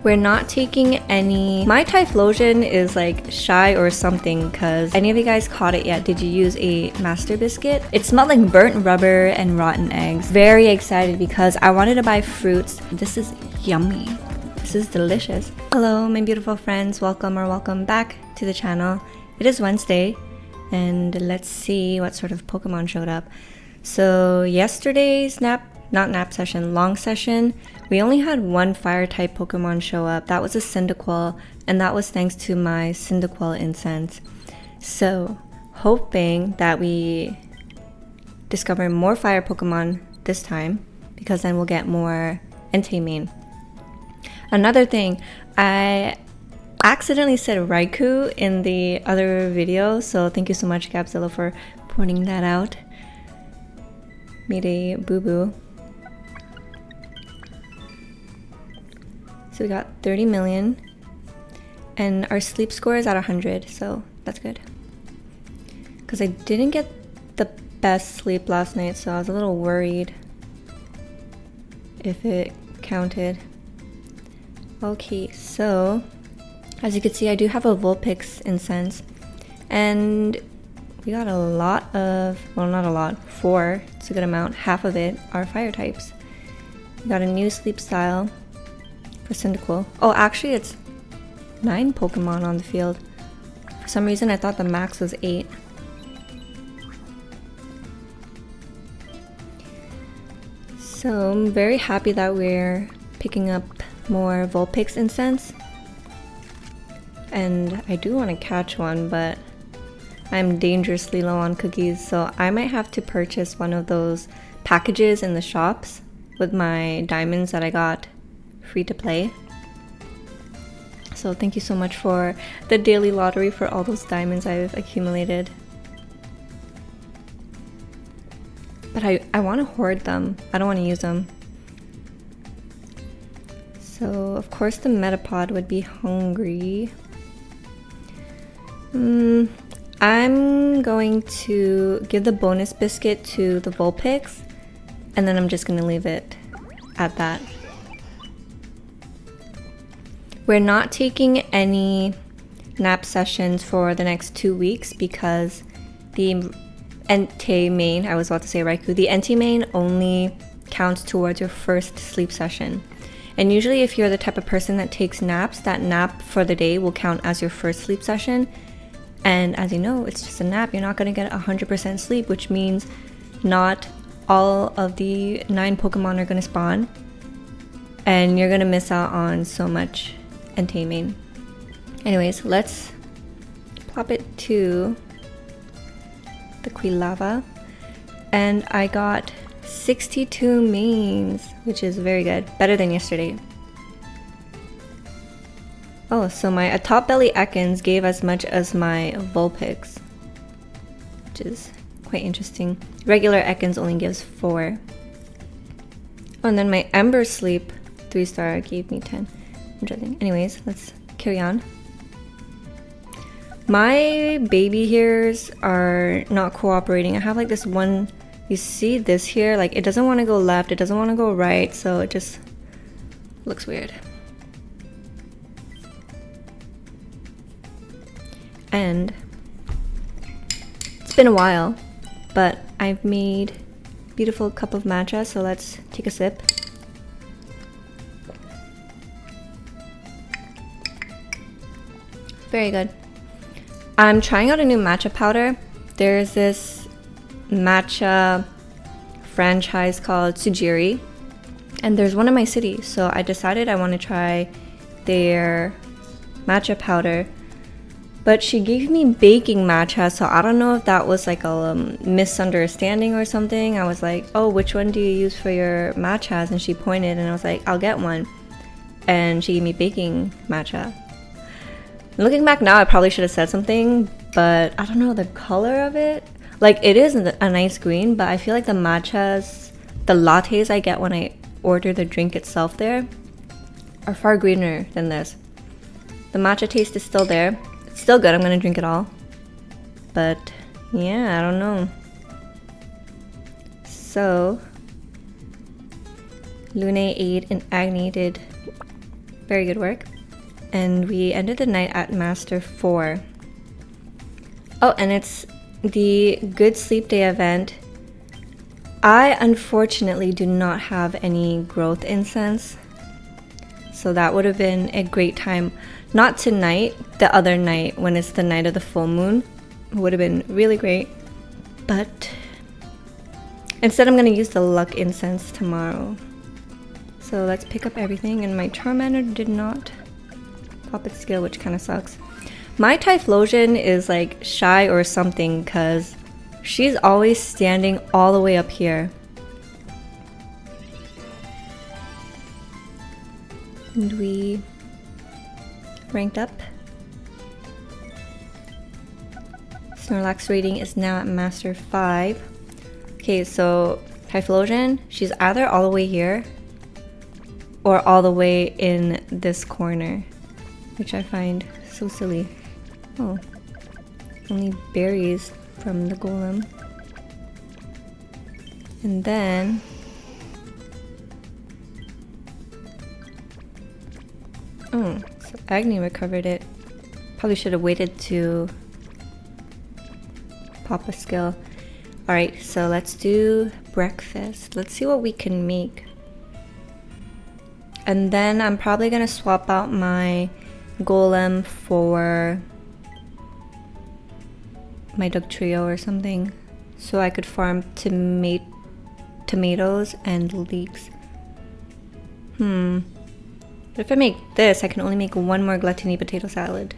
We're not taking any. My Typhlosion is like shy or something because any of you guys caught it yet? Did you use a master biscuit? It smelled like burnt rubber and rotten eggs. Very excited because I wanted to buy fruits. This is yummy. This is delicious. Hello, my beautiful friends. Welcome or welcome back to the channel. It is Wednesday and let's see what sort of Pokemon showed up. So yesterday's long session, we only had one fire type Pokemon show up. That was a Cyndaquil, and that was thanks to my Cyndaquil incense. So hoping that we discover more fire Pokemon this time, because then we'll get more Entei main. Another thing, I accidentally said Raikou in the other video, so thank you so much Gabzilla for pointing that out. Made a boo-boo. So we got 30 million and our sleep score is at 100, so that's good. Because I didn't get the best sleep last night, so I was a little worried if it counted. Okay, so as you can see, I do have a Vulpix incense and we got a lot of, well, not a lot, 4, it's a good amount. Half of it are fire types. We got a new sleep style for Cyndaquil. Oh, actually it's 9 Pokemon on the field. For some reason I thought the max was 8. So I'm very happy that we're picking up more Vulpix incense. And I do want to catch one, but I'm dangerously low on cookies, so I might have to purchase one of those packages in the shops with my diamonds that I got free to play. So thank you so much for the daily lottery for all those diamonds I've accumulated. But I want to hoard them. I don't want to use them. So of course the Metapod would be hungry. I'm going to give the bonus biscuit to the Vulpix and then I'm just going to leave it at that. We're not taking any nap sessions for the next 2 weeks because the Entei main, I was about to say Raikou, the Entei main only counts towards your first sleep session. And usually if you're the type of person that takes naps, that nap for the day will count as your first sleep session. And as you know, it's just a nap. You're not going to get 100% sleep, which means not all of the 9 Pokemon are going to spawn. And you're going to miss out on so much Entei main. Anyways, let's plop it to the Quilava. And I got 62 mains, which is very good. Better than yesterday. Oh, so my Atop Belly Ekans gave as much as my Vulpix, which is quite interesting. Regular Ekans only gives 4. Oh, and then my Ember Sleep 3-star gave me 10. Interesting. Anyways, let's carry on. My baby hairs are not cooperating. I have like this one, you see this here, like it doesn't want to go left, it doesn't want to go right, so it just looks weird. And it's been a while, but I've made a beautiful cup of matcha, so let's take a sip. Very good. I'm trying out a new matcha powder. There's this matcha franchise called Sujiri, and there's one in my city, so I decided I want to try their matcha powder. But she gave me baking matcha, so I don't know if that was like a misunderstanding or something. I was like, oh, which one do you use for your matchas? And she pointed and I was like, I'll get one. And she gave me baking matcha. Looking back now, I probably should have said something, but I don't know, the color of it. Like, it is a nice green, but I feel like the matchas, the lattes I get when I order the drink itself there, are far greener than this. The matcha taste is still there. It's still good, I'm gonna drink it all. But yeah, I don't know. So Lune ate and Agni did Very good work. And we ended the night at Master 4. Oh, and it's the Good Sleep Day event. I unfortunately do not have any growth incense. So that would have been a great time. Not tonight, the other night when it's the night of the full moon. It would have been really great. But instead I'm going to use the luck incense tomorrow. So let's pick up everything, and my Charmander did not pop its skill, which kind of sucks. My Typhlosion is like shy or something because she's always standing all the way up here. And we ranked up. Snorlax rating is now at Master 5. Okay, so Typhlosion, she's either all the way here or all the way in this corner, which I find so silly. Oh, only berries from the golem. And then oh, so Agni recovered it. Probably should have waited to pop a skill. Alright, so let's do breakfast. Let's see what we can make. And then I'm probably gonna swap out my golem for my Dugtrio or something, so I could farm tomatoes and leeks. But if I make this, I can only make one more gluttony potato salad.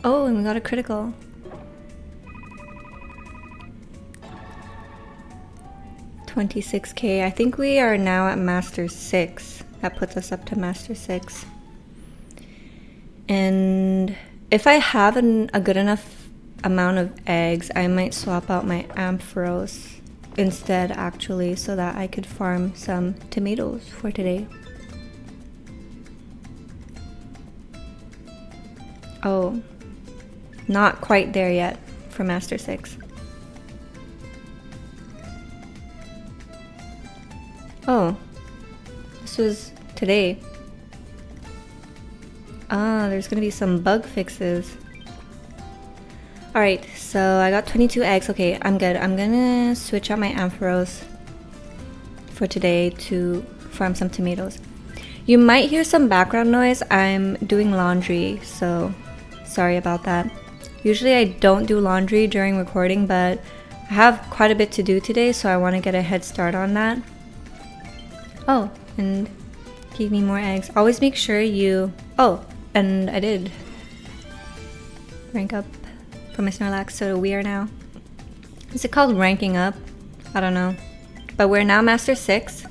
Oh, and we got a critical. $26K. I think we are now at Master 6. That puts us up to Master 6. And if I have a good enough amount of eggs, I might swap out my Ampharos instead, actually, so that I could farm some tomatoes for today. Oh, not quite there yet for Master 6. Oh, this was today. Ah, there's gonna be some bug fixes. Alright, so I got 22 eggs. Okay, I'm good. I'm gonna switch out my Ampharos for today to farm some tomatoes. You might hear some background noise. I'm doing laundry, so sorry about that. Usually I don't do laundry during recording, but I have quite a bit to do today, so I want to get a head start on that. Oh, and give me more eggs. Always make sure you... Oh, and I did rank up for my Snorlax, so we are now... Is it called ranking up? I don't know. But we're now Master 6.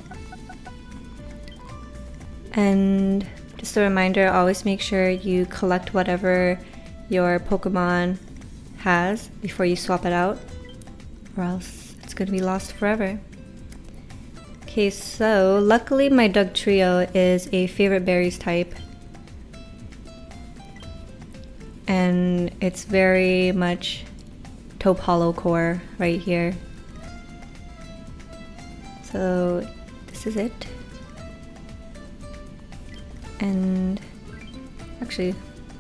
And just a reminder, always make sure you collect whatever your Pokemon has before you swap it out, or else it's going to be lost forever. Okay, so luckily my Dugtrio is a favorite berries type, and it's very much taupe hollow core right here. So this is it. And actually,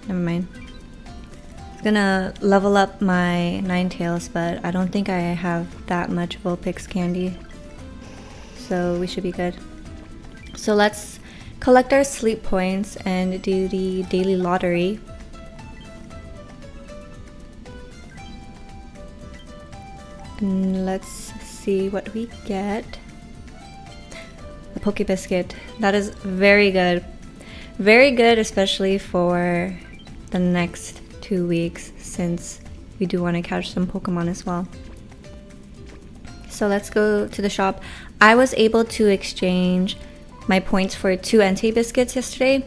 never mind. I was gonna level up my Ninetales, but I don't think I have that much Vulpix candy. So we should be good. So let's collect our sleep points and do the daily lottery. And let's see what we get. A Poke Biscuit. That is very good. Very good, especially for the next 2 weeks, since we do want to catch some Pokemon as well. So let's go to the shop. I was able to exchange my points for 2 Entei biscuits yesterday.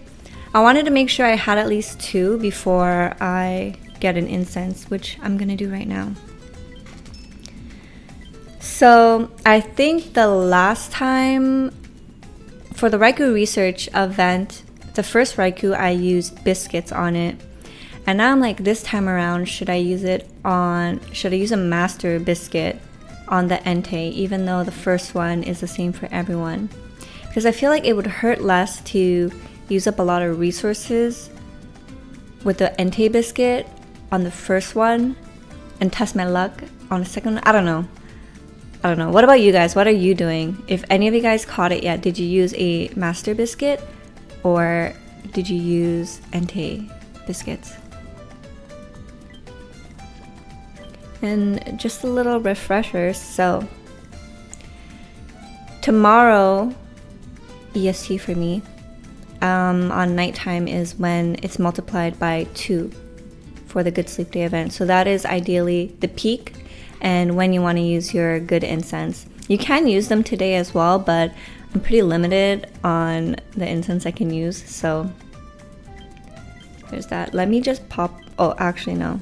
I wanted to make sure I had at least 2 before I get an incense, which I'm gonna do right now. So I think the last time for the Raikou research event, the first Raikou, I used biscuits on it. And now I'm like, this time around, should I use a master biscuit on the Entei, even though the first one is the same for everyone? Because I feel like it would hurt less to use up a lot of resources with the Entei biscuit on the first one and test my luck on the second one. I don't know. What about you guys? What are you doing? If any of you guys caught it yet, did you use a master biscuit or did you use Entei biscuits? And just a little refresher. So tomorrow, EST for me, on nighttime is when it's multiplied by 2 for the Good Sleep Day event. So that is ideally the peak and when you want to use your good incense. You can use them today as well, but I'm pretty limited on the incense I can use. So there's that. Let me just pop. Oh, actually, no.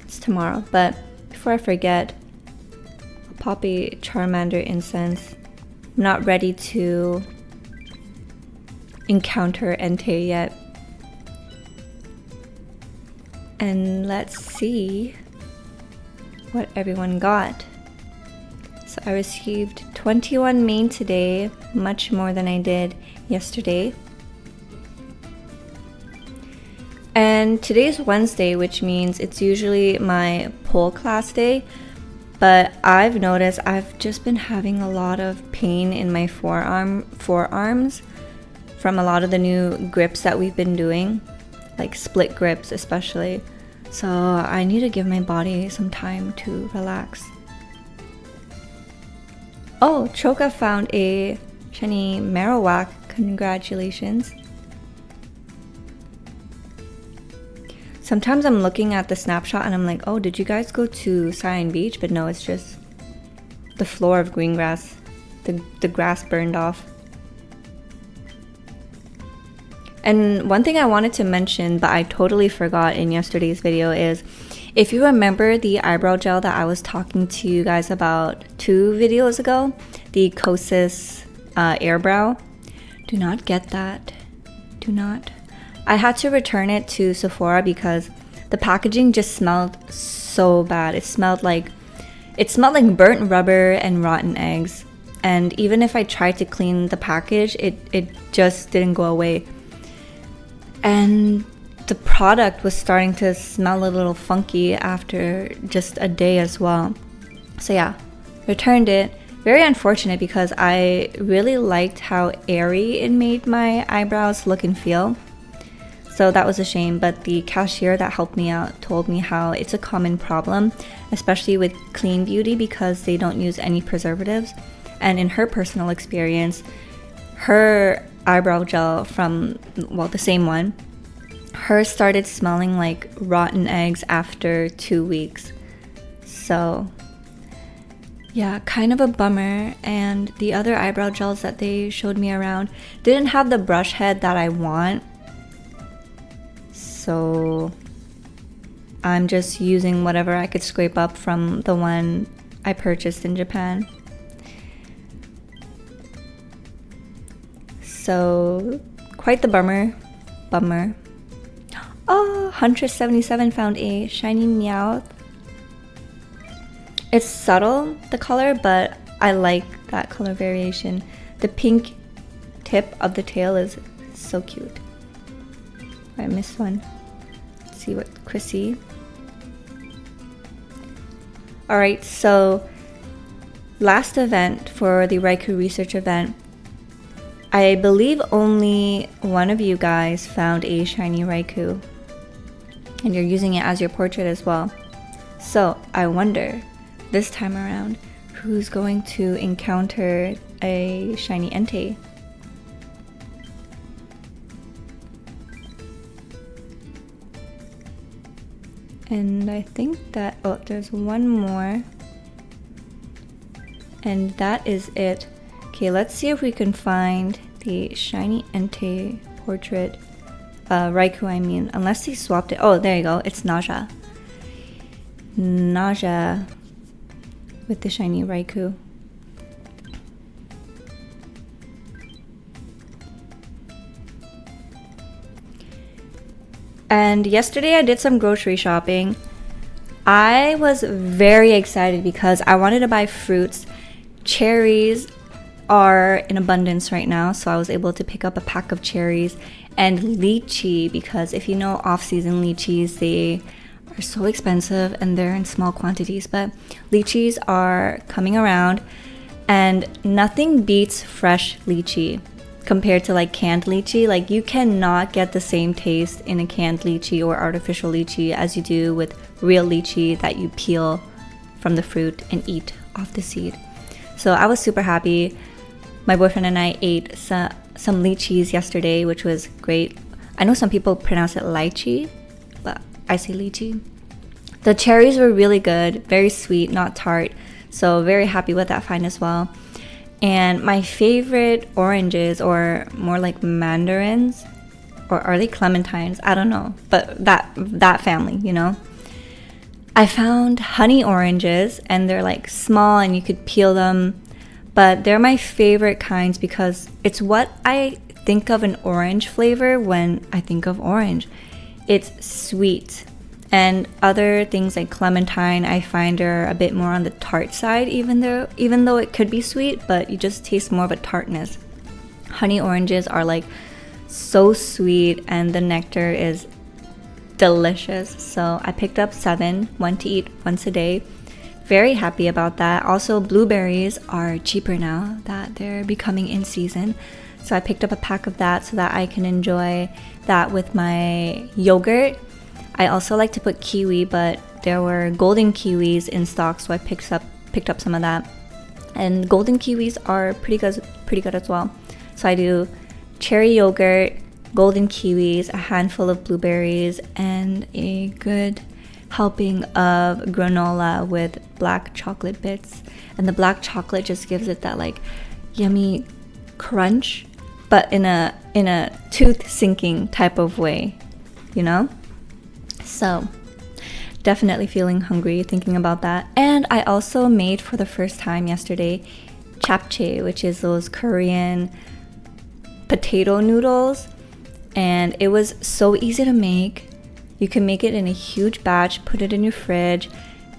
It's tomorrow. But before I forget, I'll pop a Charmander incense. I'm not ready to encounter Entei yet. And let's see what everyone got. So I received 21 main today, much more than I did yesterday. And today's Wednesday, which means it's usually my pole class day, but I've noticed I've just been having a lot of pain in my forearms from a lot of the new grips that we've been doing, like split grips especially. So I need to give my body some time to relax. Oh, Choka found a shiny Marowak. Congratulations. Sometimes I'm looking at the snapshot and I'm like, oh, did you guys go to Cyan Beach? But no, it's just the floor of green grass. The grass burned off. And one thing I wanted to mention, but I totally forgot in yesterday's video is, if you remember the eyebrow gel that I was talking to you guys about 2 videos ago, the Kosas Airbrow, do not get that. Do not. I had to return it to Sephora because the packaging just smelled so bad. It smelled like burnt rubber and rotten eggs. And even if I tried to clean the package, it just didn't go away. And the product was starting to smell a little funky after just a day as well. So yeah, returned it. Very unfortunate because I really liked how airy it made my eyebrows look and feel. So that was a shame, but the cashier that helped me out told me how it's a common problem, especially with clean beauty because they don't use any preservatives. And in her personal experience, her eyebrow gel from, well, the same one, hers started smelling like rotten eggs after 2 weeks. So yeah, kind of a bummer. And the other eyebrow gels that they showed me around didn't have the brush head that I want. So I'm just using whatever I could scrape up from the one I purchased in Japan. So quite the bummer. Oh, Huntress77 found a shiny Meowth. It's subtle, the color, but I like that color variation. The pink tip of the tail is so cute. I missed one. Let's see what Chrissy. Alright, so last event for the Raikou research event, I believe only one of you guys found a shiny Raikou. And you're using it as your portrait as well. So I wonder, this time around, who's going to encounter a shiny Entei? And I think that, oh, there's one more. And that is it. Okay, let's see if we can find the shiny Entei portrait. Raikou, I mean. Unless he swapped it. Oh, there you go. It's Naja. Naja with the shiny Raikou. And yesterday I did some grocery shopping. I was very excited because I wanted to buy fruits. Cherries are in abundance right now, so I was able to pick up a pack of cherries and lychee, because if you know off-season lychees, they are so expensive and they're in small quantities, but lychees are coming around, and nothing beats fresh lychee compared to like canned lychee. Like, you cannot get the same taste in a canned lychee or artificial lychee as you do with real lychee that you peel from the fruit and eat off the seed. So I was super happy. My boyfriend and I ate some lychees yesterday, which was great. I know some people pronounce it lychee, but I say lychee. The cherries were really good, very sweet, not tart. So very happy with that find as well. And my favorite oranges, or more like mandarins, or are they clementines? I don't know, but that family, you know. I found honey oranges, and they're like small and you could peel them, but they're my favorite kinds because it's what I think of an orange flavor when I think of orange. It's sweet. And other things like clementine, I find are a bit more on the tart side, even though it could be sweet, but you just taste more of a tartness. Honey oranges are like so sweet, and the nectar is delicious. So I picked up 7, one to eat once a day. Very happy about that. Also, blueberries are cheaper now that they're becoming in season. So I picked up a pack of that so that I can enjoy that with my yogurt. I also like to put kiwi, but there were golden kiwis in stock, so I picked up some of that. And golden kiwis are pretty good as well. So I do cherry yogurt, golden kiwis, a handful of blueberries, and a good helping of granola with black chocolate bits. And the black chocolate just gives it that like yummy crunch, but in a tooth sinking type of way, you know? So definitely feeling hungry thinking about that. And I also made for the first time yesterday japchae, which is those Korean potato noodles, and it was so easy to make. You can make it in a huge batch, put it in your fridge,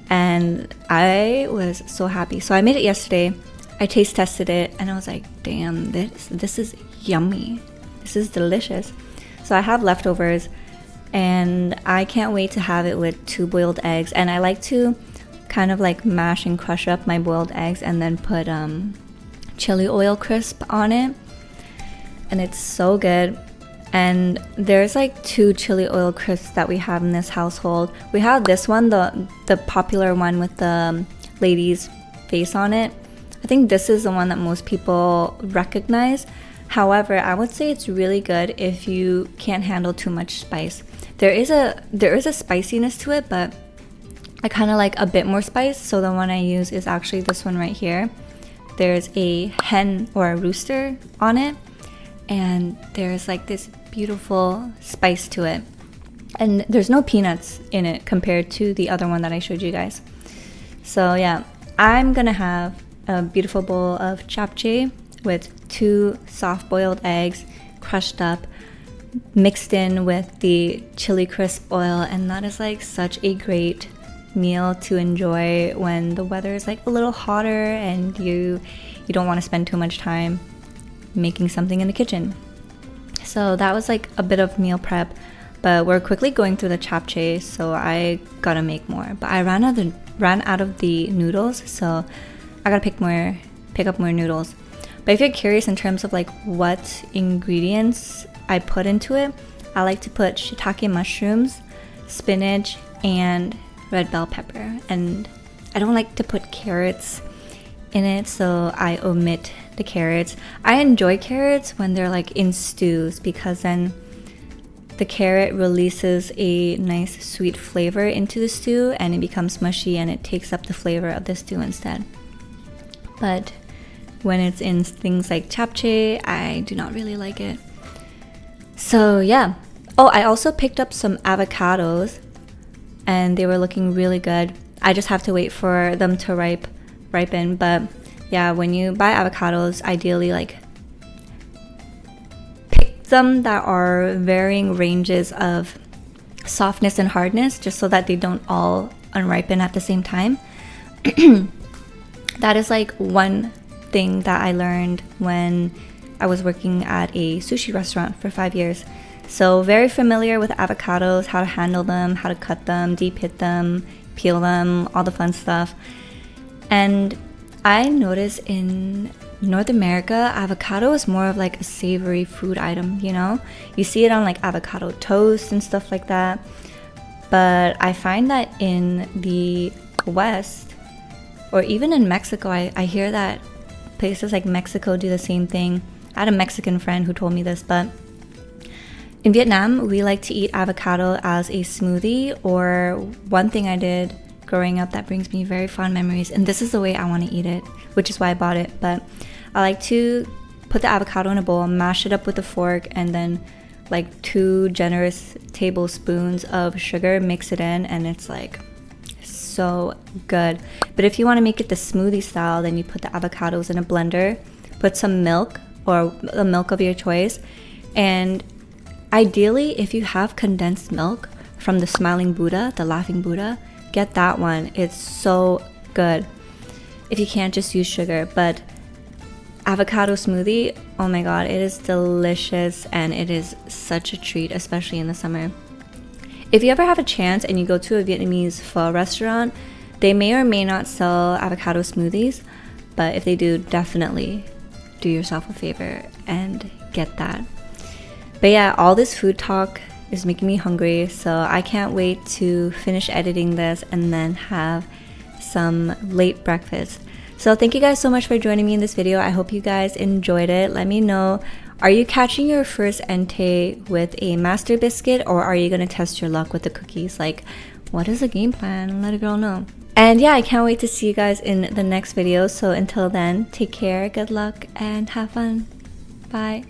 and I was so happy. So I made it yesterday. I taste tested it and I was like, damn, this is yummy. This is delicious. So I have leftovers, and I can't wait to have it with 2 boiled eggs. And I like to kind of like mash and crush up my boiled eggs and then put chili oil crisp on it, and it's so good. And there's like 2 chili oil crisps that we have in this household. We have this one, the popular one with the lady's face on it. I think this is the one that most people recognize. However, I would say it's really good if you can't handle too much spice. There is a spiciness to it, but I kind of like a bit more spice. So the one I use is actually this one right here. There's a hen or a rooster on it, and there's like this beautiful spice to it. And there's no peanuts in it compared to the other one that I showed you guys. So yeah, I'm gonna have a beautiful bowl of japchae with 2 soft-boiled eggs crushed up, mixed in with the chili crisp oil, and that is like such a great meal to enjoy when the weather is like a little hotter and you don't want to spend too much time making something in the kitchen. So that was like a bit of meal prep, but we're quickly going through the japchae, so I gotta make more. But I ran out of the noodles, so I gotta pick up more noodles. But if you're curious in terms of like what ingredients I put into it, I like to put shiitake mushrooms, spinach, and red bell pepper. And I don't like to put carrots in it, so I omit the carrots. I enjoy carrots when they're like in stews, because then the carrot releases a nice sweet flavor into the stew and it becomes mushy and it takes up the flavor of the stew instead. But when it's in things like japchae, I do not really like it. So yeah. Oh, I also picked up some avocados and they were looking really good. I just have to wait for them to ripen. But yeah, when you buy avocados, ideally like pick some that are varying ranges of softness and hardness, just so that they don't all unripen at the same time. That is like one thing that I learned when I was working at a sushi restaurant for 5 years. So very familiar with avocados, how to handle them, how to cut them, deep hit them, peel them, all the fun stuff. And I noticed in North America, avocado is more of like a savory food item, you know? You see it on like avocado toast and stuff like that. But I find that in the West, or even in Mexico, I hear that places like Mexico do the same thing. I had a Mexican friend who told me this, but in Vietnam, we like to eat avocado as a smoothie, or one thing I did growing up that brings me very fond memories, and this is the way I want to eat it, which is why I bought it. But I like to put the avocado in a bowl, mash it up with a fork, and then like 2 generous tablespoons of sugar, mix it in, and it's like so good. But if you want to make it the smoothie style, then you put the avocados in a blender, put some milk or the milk of your choice, and ideally if you have condensed milk from the Smiling Buddha, the Laughing Buddha, get that one. It's so good. If you can't, just use sugar. But avocado smoothie, oh my god, it is delicious, and it is such a treat, especially in the summer. If you ever have a chance and you go to a Vietnamese pho restaurant, they may or may not sell avocado smoothies, but if they do, definitely do yourself a favor and get that. But yeah, all this food talk is making me hungry, so I can't wait to finish editing this and then have some late breakfast. So thank you guys so much for joining me in this video. I hope you guys enjoyed it. Let me know, are you catching your first Entei with a master biscuit, or are you gonna test your luck with the cookies? Like, what is the game plan? Let a girl know. And yeah, I can't wait to see you guys in the next video. So until then, take care, good luck, and have fun. Bye.